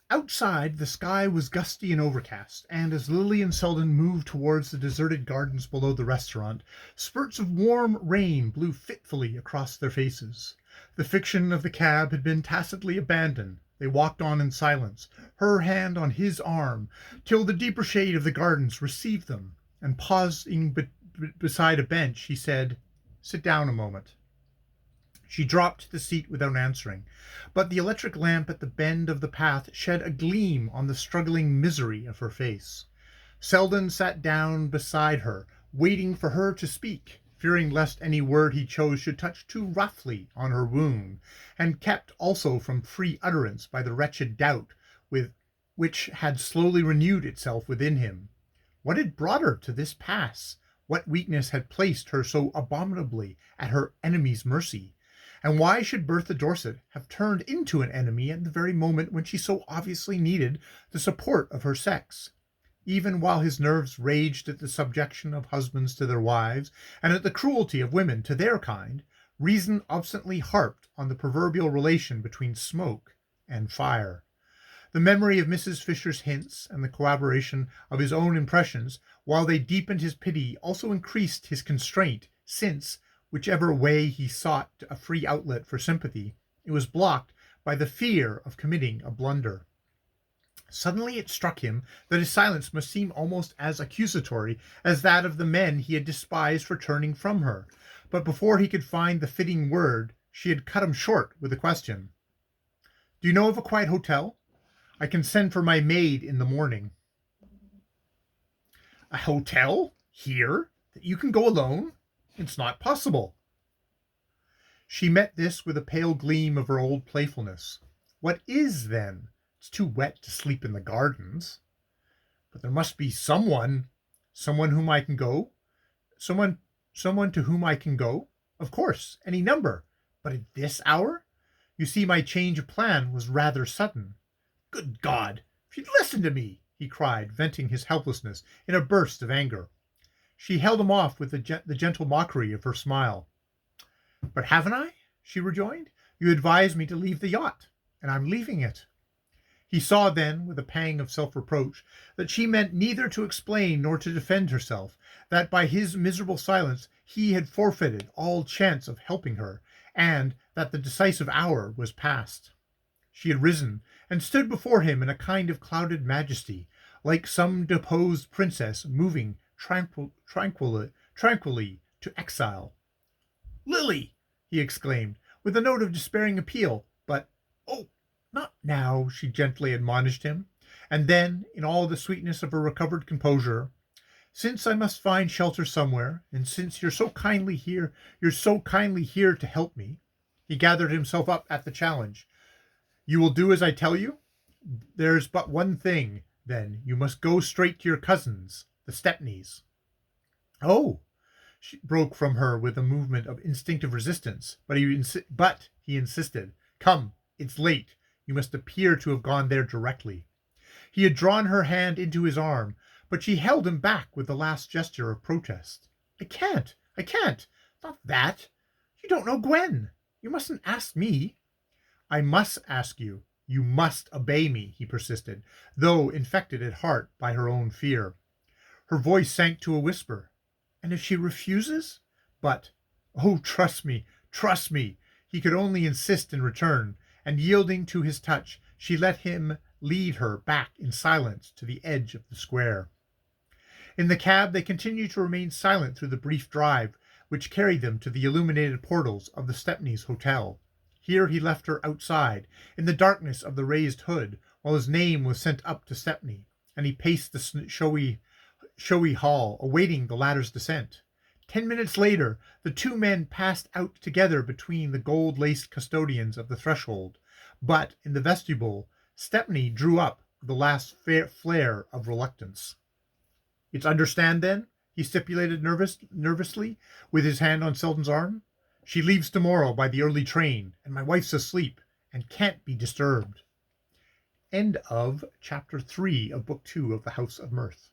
Outside, the sky was gusty and overcast, and as Lily and Selden moved towards the deserted gardens below the restaurant, spurts of warm rain blew fitfully across their faces. The fiction of the cab had been tacitly abandoned. They walked on in silence, her hand on his arm, till the deeper shade of the gardens received them, and pausing beside a bench, he said, "Sit down a moment." She dropped to the seat without answering, but the electric lamp at the bend of the path shed a gleam on the struggling misery of her face. Selden sat down beside her, waiting for her to speak, fearing lest any word he chose should touch too roughly on her wound, and kept also from free utterance by the wretched doubt which had slowly renewed itself within him. What had brought her to this pass? What weakness had placed her so abominably at her enemy's mercy? And why should Bertha Dorset have turned into an enemy at the very moment when she so obviously needed the support of her sex? Even while his nerves raged at the subjection of husbands to their wives, and at the cruelty of women to their kind, reason obstinately harped on the proverbial relation between smoke and fire. The memory of Mrs. Fisher's hints and the corroboration of his own impressions, while they deepened his pity, also increased his constraint, since, whichever way he sought a free outlet for sympathy, it was blocked by the fear of committing a blunder. Suddenly it struck him that his silence must seem almost as accusatory as that of the men he had despised for turning from her. But before he could find the fitting word, she had cut him short with a question. "Do you know of a quiet hotel? I can send for my maid in the morning." "A hotel? Here? That you can go alone? It's not possible." She met this with a pale gleam of her old playfulness. "What is, then? It's too wet to sleep in the gardens." "But there must be someone whom I can go. Someone to whom I can go. Of course, any number. But at this hour? You see, my change of plan was rather sudden." "Good God! If you'd listen to me!" he cried, venting his helplessness in a burst of anger. She held him off with the gentle mockery of her smile. "But haven't I?" she rejoined. "You advised me to leave the yacht, and I'm leaving it." He saw then, with a pang of self-reproach, that she meant neither to explain nor to defend herself, that by his miserable silence he had forfeited all chance of helping her, and that the decisive hour was past. She had risen, and stood before him in a kind of clouded majesty, like some deposed princess moving tranquilly to exile. "Lily!" he exclaimed, with a note of despairing appeal, but, "Oh, not now," she gently admonished him, and then, in all the sweetness of her recovered composure, "Since I must find shelter somewhere, and since you're so kindly here to help me," he gathered himself up at the challenge. "You will do as I tell you? There's but one thing, then. You must go straight to your cousins, the Stepneys." "Oh!" she broke from her with a movement of instinctive resistance, but he insisted. "Come, it's late. You must appear to have gone there directly." He had drawn her hand into his arm, but she held him back with the last gesture of protest. I can't. Not that. You don't know Gwen. You mustn't ask me." "I must ask you. You must obey me," he persisted, though infected at heart by her own fear. Her voice sank to a whisper. "And if she refuses?" But, "Oh, trust me. He could only insist in return, and yielding to his touch, she let him lead her back in silence to the edge of the square. In the cab they continued to remain silent through the brief drive which carried them to the illuminated portals of the Stepneys' Hotel. Here he left her outside, in the darkness of the raised hood, while his name was sent up to Stepney, and he paced the showy hall, awaiting the latter's descent. 10 minutes later, the two men passed out together between the gold-laced custodians of the threshold, but in the vestibule, Stepney drew up with the last flare of reluctance. "It's understand, then?" he stipulated nervously, with his hand on Selden's arm. "She leaves tomorrow by the early train, and my wife's asleep and can't be disturbed." End of Chapter 3 of Book 2 of The House of Mirth.